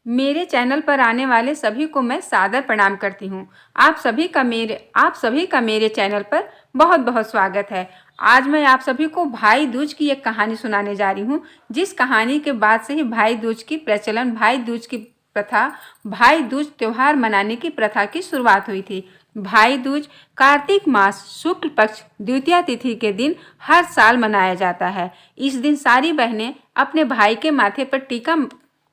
मेरे चैनल पर आने वाले सभी को मैं सादर प्रणाम करती हूँ। आप सभी का मेरे चैनल पर बहुत बहुत स्वागत है। आज मैं आप सभी को भाई दूज की एक कहानी सुनाने जा रही हूँ, जिस कहानी के बाद से ही भाई दूज की प्रचलन, भाई दूज की प्रथा, भाई दूज त्योहार मनाने की प्रथा की शुरुआत हुई थी। भाई दूज कार्तिक मास शुक्ल पक्ष द्वितीया तिथि के दिन हर साल मनाया जाता है। इस दिन सारी बहनें अपने भाई के माथे पर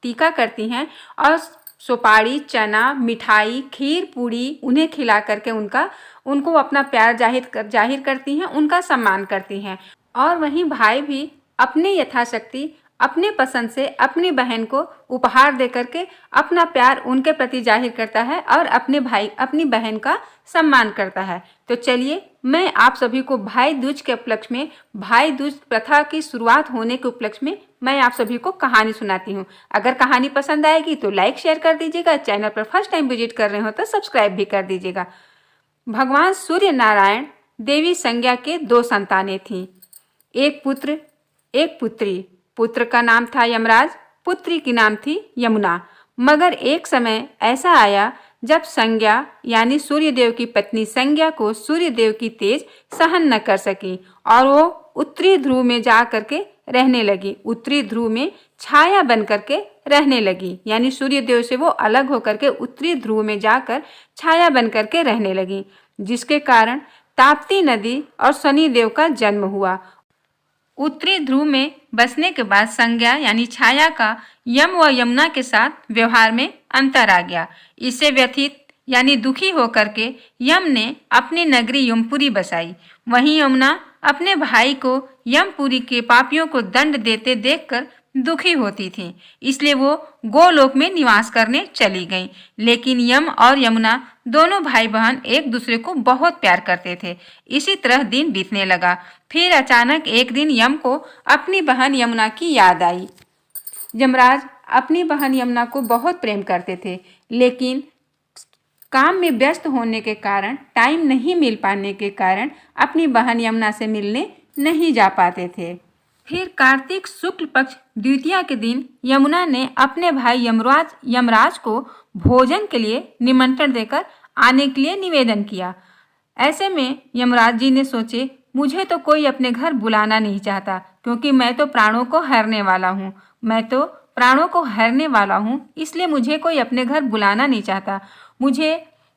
टीका करती हैं और सुपारी, चना, मिठाई, खीर, पूड़ी उन्हें खिला करके उनको अपना प्यार जाहिर करती हैं, उनका सम्मान करती हैं। और वहीं भाई भी अपने यथाशक्ति अपने पसंद से अपनी बहन को उपहार दे करके अपना प्यार उनके प्रति जाहिर करता है और अपनी बहन का सम्मान करता है। तो चलिए मैं आप सभी को भाई दूज के उपलक्ष्य में, भाई दूज प्रथा की शुरुआत होने के उपलक्ष्य में मैं आप सभी को कहानी सुनाती हूँ। अगर कहानी पसंद आएगी तो लाइक शेयर कर दीजिएगा। चैनल पर फर्स्ट टाइम विजिट कर रहे हो तो सब्सक्राइब भी कर दीजिएगा। भगवान सूर्य नारायण देवी संज्ञा के 2 संतानें थीं, एक पुत्र एक पुत्री। पुत्र का नाम था यमराज, पुत्री की नाम थी यमुना। मगर एक समय ऐसा आया जब संज्ञा यानी सूर्यदेव की पत्नी संज्ञा को सूर्यदेव की तेज सहन न कर सकी और वो उत्तरी ध्रुव में जा करके रहने लगी। उत्तरी ध्रुव में छाया बन करके रहने लगी, यानी सूर्यदेव से वो अलग होकर के उत्तरी ध्रुव में जाकर छाया बन करके रहने लगी, जिसके कारण ताप्ती नदी और शनिदेव का जन्म हुआ। उत्तरी ध्रुव में बसने के बाद संज्ञा यानी छाया का यम व यमुना के साथ व्यवहार में अंतर आ गया। इससे व्यथित यानी दुखी होकर के यम ने अपनी नगरी यमपुरी बसाई। वहीं यमुना अपने भाई को यमपुरी के पापियों को दंड देते देखकर दुखी होती थी, इसलिए वो गोलोक में निवास करने चली गईं। लेकिन यम और यमुना दोनों भाई बहन एक दूसरे को बहुत प्यार करते थे। इसी तरह दिन बीतने लगा। फिर अचानक एक दिन यम को अपनी बहन यमुना की याद आई। यमराज अपनी बहन यमुना को बहुत प्रेम करते थे, लेकिन काम में व्यस्त होने के कारण, टाइम नहीं मिल पाने के कारण अपनी बहन यमुना से मिलने नहीं जा पाते थे। फिर कार्तिक शुक्ल पक्ष द्वितीया के दिन यमुना ने अपने भाई यमराज को भोजन के लिए निमंत्रण देकर आने के लिए निवेदन किया। ऐसे में यमराज जी ने सोचे, मुझे तो कोई अपने घर बुलाना नहीं चाहता, क्योंकि मैं तो प्राणों को हरने वाला हूँ, इसलिए मुझे कोई अपने घर बुलाना नहीं चाहता।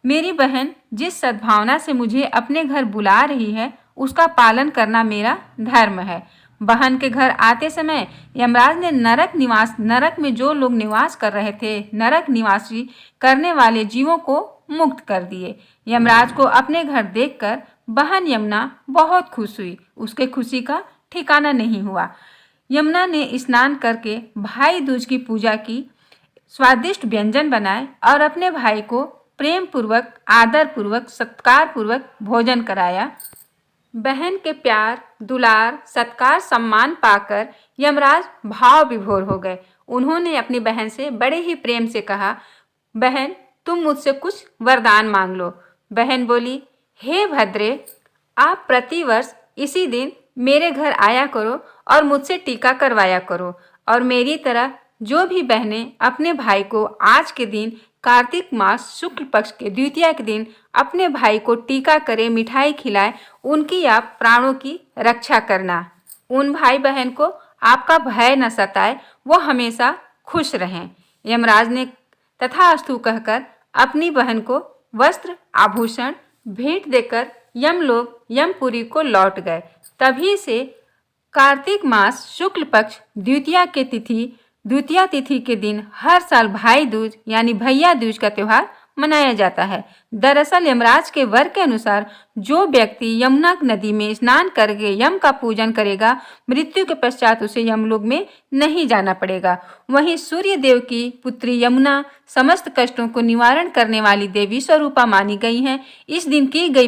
मेरी बहन जिस सद्भावना से मुझे अपने घर बुला रही है, उसका पालन करना मेरा धर्म है। बहन के घर आते समय यमराज ने नरक में जो लोग निवास कर रहे थे, नरक निवासी करने वाले जीवों को मुक्त कर दिए। यमराज को अपने घर देखकर बहन यमुना बहुत खुश हुई। उसके खुशी का ठिकाना नहीं हुआ। यमुना ने स्नान करके भाई दूज की पूजा की, स्वादिष्ट व्यंजन बनाए और अपने भाई को प्रेम पूर्वक, आदर पूर्वक, सत्कार पूर्वक भोजन कराया। बहन के प्यार, दुलार, सत्कार, सम्मान पाकर यमराज भाव विभोर हो गए। उन्होंने अपनी बहन से बड़े ही प्रेम से कहा, बहन तुम मुझसे कुछ वरदान मांग लो। बहन बोली, हे भद्रे, आप प्रतिवर्ष इसी दिन मेरे घर आया करो और मुझसे टीका करवाया करो, और मेरी तरह जो भी बहनें अपने भाई को आज के दिन कार्तिक मास शुक्ल पक्ष के द्वितीया के दिन अपने भाई को टीका करे, मिठाई खिलाए, उनकी आप प्राणों की रक्षा करना। उन भाई बहन को आपका भय न सताए, वो हमेशा खुश रहें। यमराज ने तथास्तु कहकर अपनी बहन को वस्त्र आभूषण भेंट देकर यमपुरी को लौट गए। तभी से कार्तिक मास शुक्ल पक्ष द्वितीया तिथि के दिन हर साल भाई दूज यानी भैया दूज का त्योहार मनाया जाता है। दरअसल यमराज के वर के अनुसार जो व्यक्ति यमुना नदी में स्नान करके यम का पूजन करेगा, मृत्यु के पश्चात उसे यमलोक में नहीं जाना पड़ेगा। वहीं सूर्य देव की पुत्री यमुना समस्त कष्टों को निवारण करने वाली देवी स्वरूपा मानी गई हैं। इस दिन की गई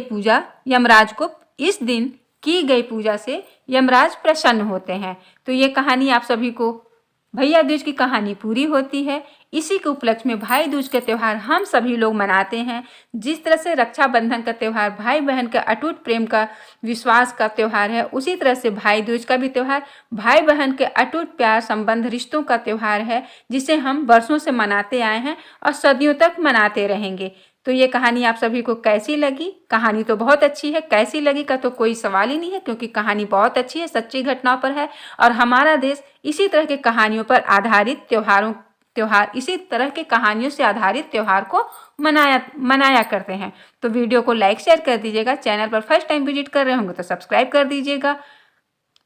पूजा से यमराज प्रसन्न होते हैं। तो ये कहानी आप सभी को भैया दूज की कहानी पूरी होती है। इसी के उपलक्ष्य में भाई दूज का त्यौहार हम सभी लोग मनाते हैं। जिस तरह से रक्षाबंधन का त्यौहार भाई बहन का अटूट प्रेम का विश्वास का त्यौहार है, उसी तरह से भाई दूज का भी त्यौहार भाई बहन के अटूट प्यार संबंध रिश्तों का त्यौहार है, जिसे हम वर्षों से मनाते आए हैं और सदियों तक मनाते रहेंगे। तो ये कहानी आप सभी को कैसी लगी? कहानी तो बहुत अच्छी है, कैसी लगी का तो कोई सवाल ही नहीं है, क्योंकि कहानी बहुत अच्छी है, सच्ची घटनाओं पर है। और हमारा देश इसी तरह के कहानियों पर आधारित त्योहार इसी तरह के कहानियों से आधारित त्योहार को मनाया करते हैं। तो वीडियो को लाइक शेयर कर दीजिएगा। चैनल पर फर्स्ट टाइम विजिट कर रहे होंगे तो सब्सक्राइब कर दीजिएगा।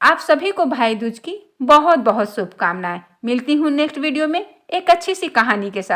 आप सभी को भाई दूज की बहुत बहुत शुभकामनाएं। मिलती हूँ नेक्स्ट वीडियो में एक अच्छी सी कहानी के साथ।